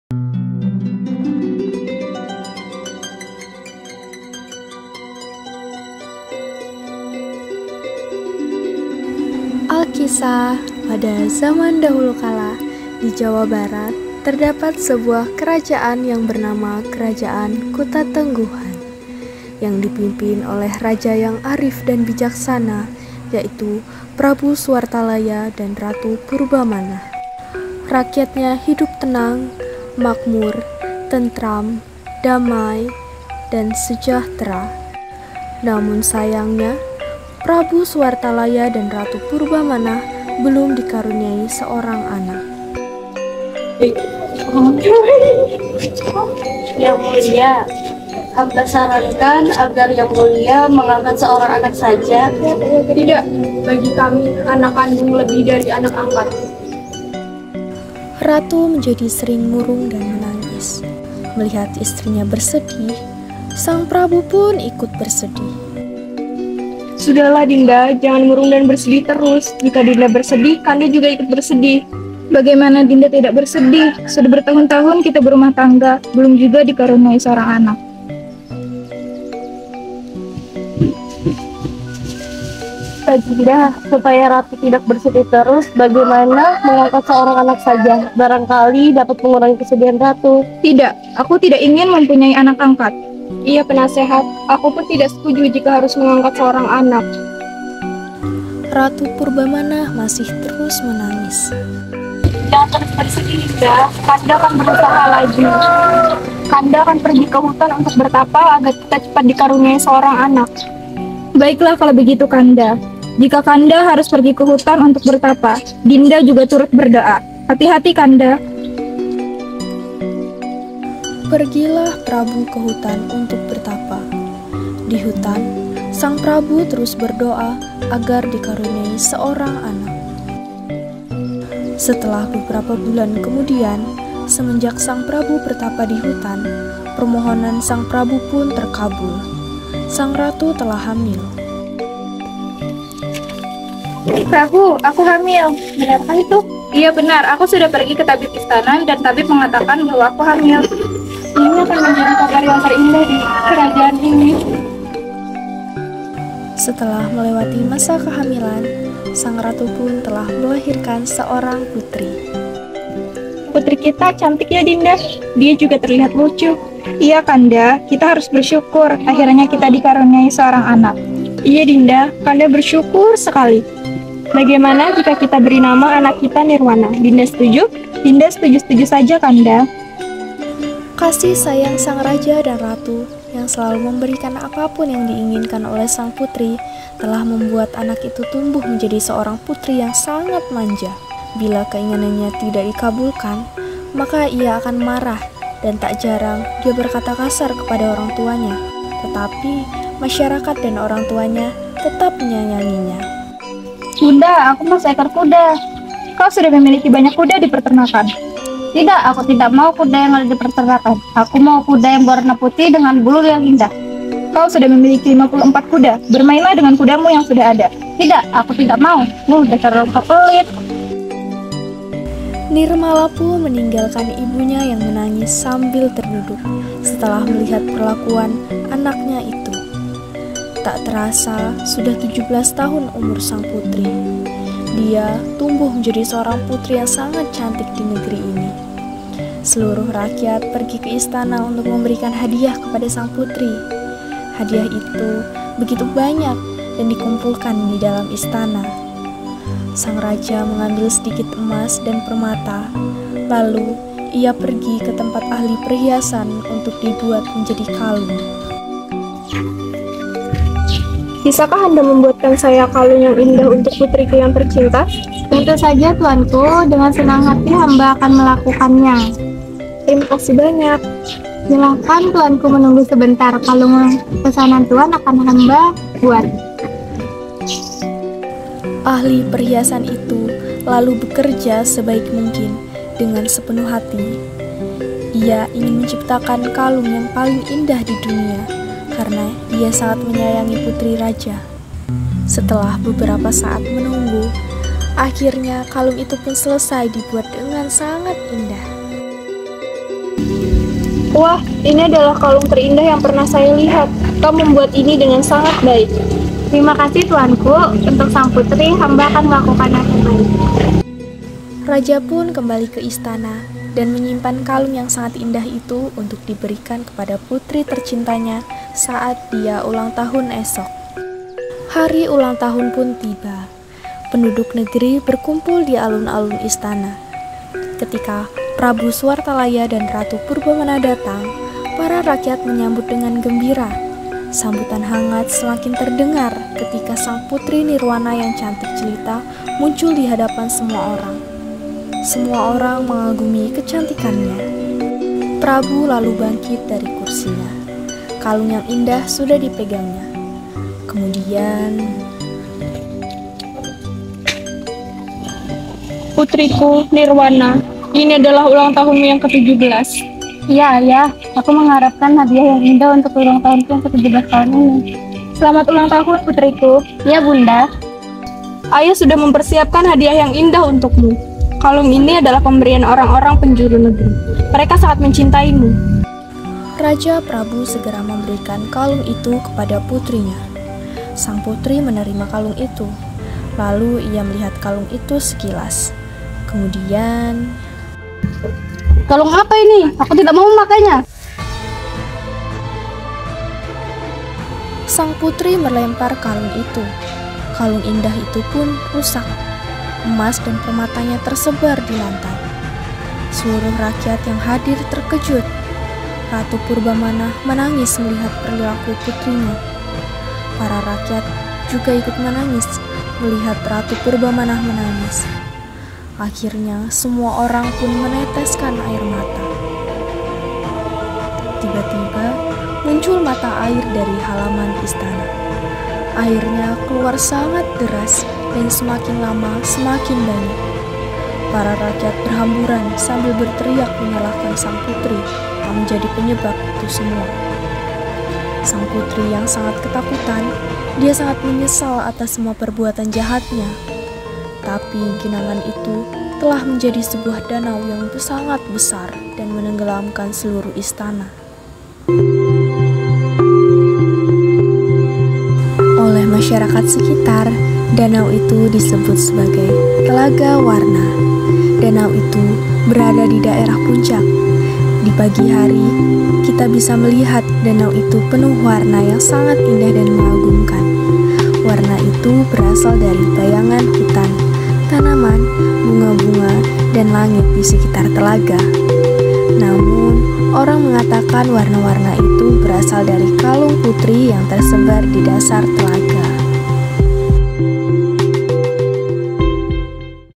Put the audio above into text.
Alkisah, pada zaman dahulu kala di Jawa Barat terdapat sebuah kerajaan yang bernama Kerajaan Kuta Tengguhan yang dipimpin oleh raja yang arif dan bijaksana, yaitu Prabu Suwartalaya dan Ratu Purbamana. Rakyatnya hidup tenang, makmur, tentram, damai, dan sejahtera. Namun sayangnya, Prabu Suwartalaya dan Ratu Purbamana belum dikaruniai seorang anak. Yang mulia, hamba sarankan agar yang mulia mengangkat seorang anak saja. Tidak, bagi kami anak kandung lebih dari anak angkat. Ratu menjadi sering murung dan menangis. Melihat istrinya bersedih, sang Prabu pun ikut bersedih. Sudahlah Dinda, jangan murung dan bersedih terus. Jika Dinda bersedih, Kanda juga ikut bersedih. Bagaimana Dinda tidak bersedih? Sudah bertahun-tahun kita berumah tangga, belum juga dikaruniai seorang anak. Dinda, supaya Ratu tidak bersedih terus, bagaimana mengangkat seorang anak saja? Barangkali dapat mengurangi kesedihan Ratu. Tidak, aku tidak ingin mempunyai anak angkat. Iya penasehat, aku pun tidak setuju jika harus mengangkat seorang anak. Ratu Purbamana masih terus menangis. Jangan terus bersedih, Dinda. Kanda akan berusaha lagi. Kanda akan pergi ke hutan untuk bertapa agar kita cepat dikaruniai seorang anak. Baiklah kalau begitu Kanda. Jika Kanda harus pergi ke hutan untuk bertapa, Dinda juga turut berdoa. Hati-hati Kanda. Pergilah Prabu ke hutan untuk bertapa. Di hutan, sang Prabu terus berdoa agar dikaruniai seorang anak. Setelah beberapa bulan kemudian, semenjak sang Prabu bertapa di hutan, permohonan sang Prabu pun terkabul. Sang Ratu telah hamil. Prabu, aku hamil. Benarkah itu? Iya benar, aku sudah pergi ke tabib istana dan tabib mengatakan bahwa aku hamil. Ini akan menjadi kabar yang terindah di kerajaan ini. Setelah melewati masa kehamilan, sang ratu pun telah melahirkan seorang putri. Putri kita cantik ya Dinda, dia juga terlihat lucu. Iya Kanda, kita harus bersyukur akhirnya kita dikaruniai seorang anak. Iya Dinda, Kanda bersyukur sekali. Bagaimana jika kita beri nama anak kita Nirwana? Dinda setuju? Dinda setuju-setuju saja Kanda. Kasih sayang sang raja dan ratu yang selalu memberikan apapun yang diinginkan oleh sang putri telah membuat anak itu tumbuh menjadi seorang putri yang sangat manja. Bila keinginannya tidak dikabulkan, maka ia akan marah dan tak jarang dia berkata kasar kepada orang tuanya. Tetapi masyarakat dan orang tuanya tetap menyayanginya. Bunda, aku mau seekor kuda. Kau sudah memiliki banyak kuda di peternakan. Tidak, aku tidak mau kuda yang ada di peternakan. Aku mau kuda yang berwarna putih dengan bulu yang indah. Kau sudah memiliki 54 kuda. Bermainlah dengan kudamu yang sudah ada. Tidak, aku tidak mau. Dasar orang pelit. Nirmala pun meninggalkan ibunya yang menangis sambil terduduk setelah melihat perlakuan anaknya itu. Tak terasa sudah 17 tahun umur sang putri. Dia tumbuh menjadi seorang putri yang sangat cantik di negeri ini. Seluruh rakyat pergi ke istana untuk memberikan hadiah kepada sang putri. Hadiah itu begitu banyak dan dikumpulkan di dalam istana. Sang raja mengambil sedikit emas dan permata, lalu ia pergi ke tempat ahli perhiasan untuk dibuat menjadi kalung. Bisakah Anda membuatkan saya kalung yang indah untuk putriku yang tercinta? Tentu saja tuanku, dengan senang hati hamba akan melakukannya. Terima kasih banyak. Silakan tuanku menunggu sebentar, kalung pesanan tuan akan hamba buat. Ahli perhiasan itu lalu bekerja sebaik mungkin dengan sepenuh hati. Ia ingin menciptakan kalung yang paling indah di dunia karena ia sangat menyayangi putri raja. Setelah beberapa saat menunggu, akhirnya kalung itu pun selesai dibuat dengan sangat indah. Wah, ini adalah kalung terindah yang pernah saya lihat. Kau membuat ini dengan sangat baik. Terima kasih tuanku, untuk sang putri hamba akan melakukan yang terbaik. Raja pun kembali ke istana dan menyimpan kalung yang sangat indah itu untuk diberikan kepada putri tercintanya saat dia ulang tahun esok. Hari ulang tahun pun tiba. Penduduk negeri berkumpul di alun-alun istana. Ketika Prabu Suartalaya dan Ratu Purbamana datang, para rakyat menyambut dengan gembira. Sambutan hangat semakin terdengar ketika sang putri Nirwana yang cantik jelita muncul di hadapan semua orang. Semua orang mengagumi kecantikannya. Prabu lalu bangkit dari kursinya. Kalung yang indah sudah dipegangnya. Kemudian, Putriku, Nirwana, ini adalah ulang tahunmu yang ke-17. Iya, ya, aku mengharapkan hadiah yang indah untuk ulang tahunku yang ke-17 tahun ini. Selamat ulang tahun, putriku. Ya, Bunda. Ayah sudah mempersiapkan hadiah yang indah untukmu. Kalung ini adalah pemberian orang-orang penjuru negeri. Mereka sangat mencintaimu. Raja Prabu segera memberikan kalung itu kepada putrinya. Sang putri menerima kalung itu. Lalu ia melihat kalung itu sekilas. Kemudian, Kalung apa ini? Aku tidak mau memakainya. sang putri melempar kalung itu. Kalung indah itu pun rusak. Emas dan permatanya tersebar di lantai. Seluruh rakyat yang hadir terkejut. Ratu Purbamana menangis melihat perilaku putrinya. Para rakyat juga ikut menangis melihat Ratu Purbamana menangis. Akhirnya semua orang pun meneteskan air mata. Tiba-tiba muncul mata air dari halaman istana. Airnya keluar sangat deras dan semakin lama semakin banyak. Para rakyat berhamburan sambil berteriak menyalahkan sang putri yang menjadi penyebab itu semua. Sang putri yang sangat ketakutan, dia sangat menyesal atas semua perbuatan jahatnya. Tapi genangan itu telah menjadi sebuah danau yang sangat besar dan menenggelamkan seluruh istana. Oleh masyarakat sekitar, danau itu disebut sebagai Telaga Warna. Danau itu berada di daerah puncak. Di pagi hari, kita bisa melihat danau itu penuh warna yang sangat indah dan mengagumkan. Warna itu berasal dari bayangan hutan, tanaman, bunga-bunga, dan langit di sekitar telaga. Namun, orang mengatakan warna-warna itu berasal dari kalung putri yang tersebar di dasar telaga.